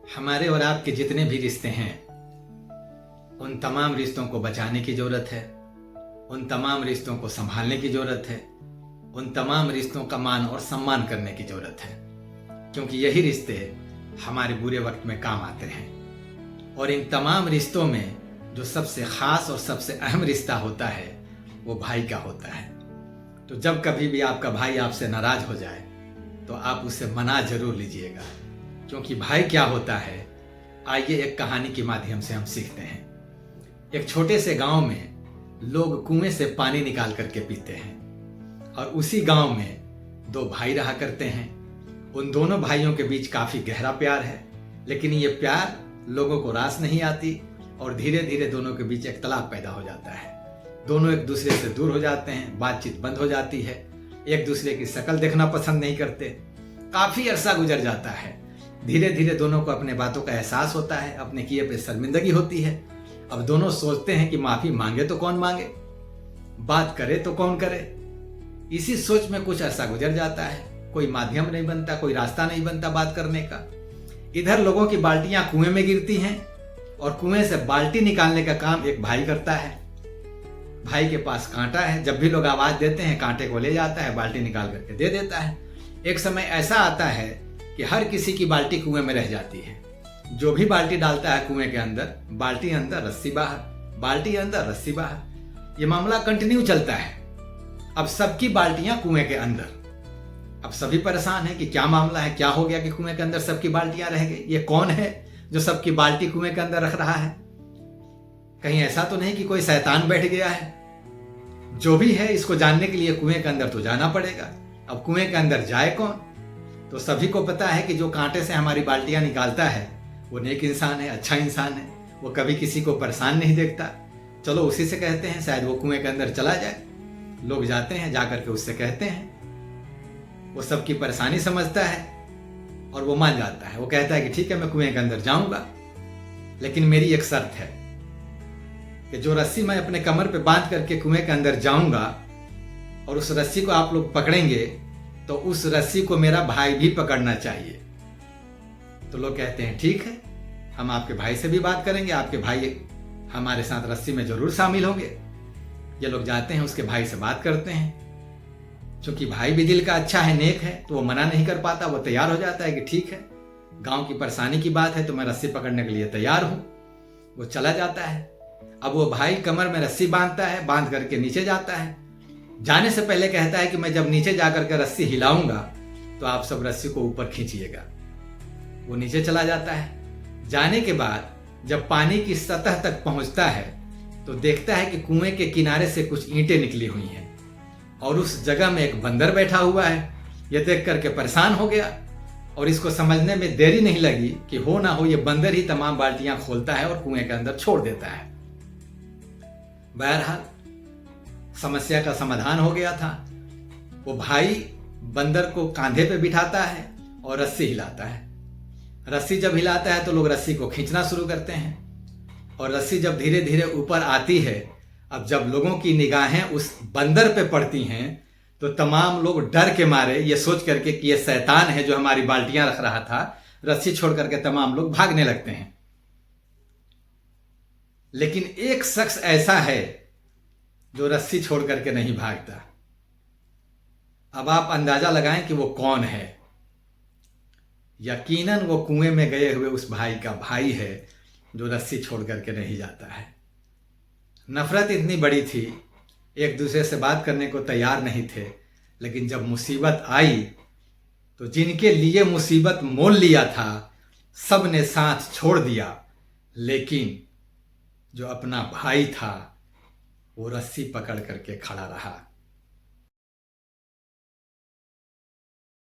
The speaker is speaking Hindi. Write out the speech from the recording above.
हमारे और आपके जितने भी रिश्ते हैं उन तमाम रिश्तों को बचाने की ज़रूरत है, उन तमाम रिश्तों को संभालने की ज़रूरत है, उन तमाम रिश्तों का मान और सम्मान करने की ज़रूरत है, क्योंकि यही रिश्ते हमारे बुरे वक्त में काम आते हैं। और इन तमाम रिश्तों में जो सबसे ख़ास और सबसे अहम रिश्ता होता है वो भाई का होता है। तो जब कभी भी आपका भाई आपसे नाराज़ हो जाए तो आप उसे मना ज़रूर लीजिएगा, क्योंकि भाई क्या होता है आइए एक कहानी के माध्यम से हम सीखते हैं। एक छोटे से गांव में लोग कुएं से पानी निकाल करके पीते हैं और उसी गांव में दो भाई रहा करते हैं। उन दोनों भाइयों के बीच काफ़ी गहरा प्यार है, लेकिन ये प्यार लोगों को रास नहीं आती और धीरे धीरे दोनों के बीच एक तलाक पैदा हो जाता है। दोनों एक दूसरे से दूर हो जाते हैं, बातचीत बंद हो जाती है, एक दूसरे की शक्ल देखना पसंद नहीं करते। काफ़ी अरसा गुजर जाता है, धीरे धीरे दोनों को अपने बातों का एहसास होता है, अपने किए पे शर्मिंदगी होती है। अब दोनों सोचते हैं कि माफ़ी मांगे तो कौन मांगे, बात करे तो कौन करे। इसी सोच में कुछ अरसा गुजर जाता है, कोई माध्यम नहीं बनता, कोई रास्ता नहीं बनता बात करने का। इधर लोगों की बाल्टियां कुएं में गिरती हैं और कुएं से बाल्टी निकालने का काम एक भाई करता है। भाई के पास कांटा है, जब भी लोग आवाज देते हैं कांटे को ले जाता है, बाल्टी निकाल करके दे देता है। एक समय ऐसा आता है कि हर किसी की बाल्टी कुएं में रह जाती है। जो भी बाल्टी डालता है कुएं के अंदर, बाल्टी अंदर रस्सी बाहर, बाल्टी अंदर रस्सी बाहर, ये मामला कंटिन्यू चलता है। अब सबकी बाल्टियां कुएं के अंदर। अब सभी परेशान हैं कि क्या मामला है, क्या हो गया कि कुएं के अंदर सबकी बाल्टियां रह गई। ये कौन है जो सबकी बाल्टी कुएं के अंदर रख रहा है? कहीं ऐसा तो नहीं कि कोई शैतान बैठ गया है? जो भी है इसको जानने के लिए कुएं के अंदर तो जाना पड़ेगा। अब कुएं के अंदर जाए कौन? तो सभी को पता है कि जो कांटे से हमारी बाल्टियां निकालता है वो नेक इंसान है, अच्छा इंसान है, वो कभी किसी को परेशान नहीं देखता। चलो उसी से कहते हैं, शायद वो कुएं के अंदर चला जाए। लोग जाते हैं, जा करके उससे कहते हैं। वो सबकी परेशानी समझता है और वो मान जाता है। वो कहता है कि ठीक है मैं कुएं के अंदर जाऊंगा, लेकिन मेरी एक शर्त है कि जो रस्सी मैं अपने कमर पे बांध करके कुएं के अंदर जाऊंगा और उस रस्सी को आप लोग पकड़ेंगे तो उस रस्सी को मेरा भाई भी पकड़ना चाहिए। तो लोग कहते हैं ठीक है, हम आपके भाई से भी बात करेंगे, आपके भाई हमारे साथ रस्सी में जरूर शामिल होंगे। ये लोग जाते हैं, उसके भाई से बात करते हैं। क्योंकि भाई भी दिल का अच्छा है, नेक है, तो वो मना नहीं कर पाता। वो तैयार हो जाता है कि ठीक है गांव की परेशानी की बात है तो मैं रस्सी पकड़ने के लिए तैयार हूं। वो चला जाता है। अब वो भाई कमर में रस्सी बांधता है, बांध करके नीचे जाता है। जाने से पहले कहता है कि मैं जब नीचे जाकर के रस्सी हिलाऊंगा तो आप सब रस्सी को ऊपर खींचिएगा। वो नीचे चला जाता है। जाने के बाद जब पानी की सतह तक पहुंचता है तो देखता है कि कुएं के किनारे से कुछ ईंटें निकली हुई हैं और उस जगह में एक बंदर बैठा हुआ है। यह देख करके परेशान हो गया और इसको समझने में देरी नहीं लगी कि हो ना हो ये बंदर ही तमाम बाल्टियां खोलता है और कुएं के अंदर छोड़ देता है। बहरहाल समस्या का समाधान हो गया था। वो भाई बंदर को कांधे पे बिठाता है और रस्सी हिलाता है। रस्सी जब हिलाता है तो लोग रस्सी को खींचना शुरू करते हैं और रस्सी जब धीरे धीरे ऊपर आती है, अब जब लोगों की निगाहें उस बंदर पे पड़ती हैं तो तमाम लोग डर के मारे ये सोच करके कि ये शैतान है जो हमारी बाल्टियां रख रहा था, रस्सी छोड़ करके तमाम लोग भागने लगते हैं। लेकिन एक शख्स ऐसा है जो रस्सी छोड़ करके नहीं भागता। अब आप अंदाजा लगाएं कि वो कौन है। यकीनन वो कुएं में गए हुए उस भाई का भाई है जो रस्सी छोड़ करके नहीं जाता है। नफरत इतनी बड़ी थी, एक दूसरे से बात करने को तैयार नहीं थे, लेकिन जब मुसीबत आई तो जिनके लिए मुसीबत मोल लिया था सब ने साथ छोड़ दिया, लेकिन जो अपना भाई था वो रस्सी पकड़ करके खड़ा रहा।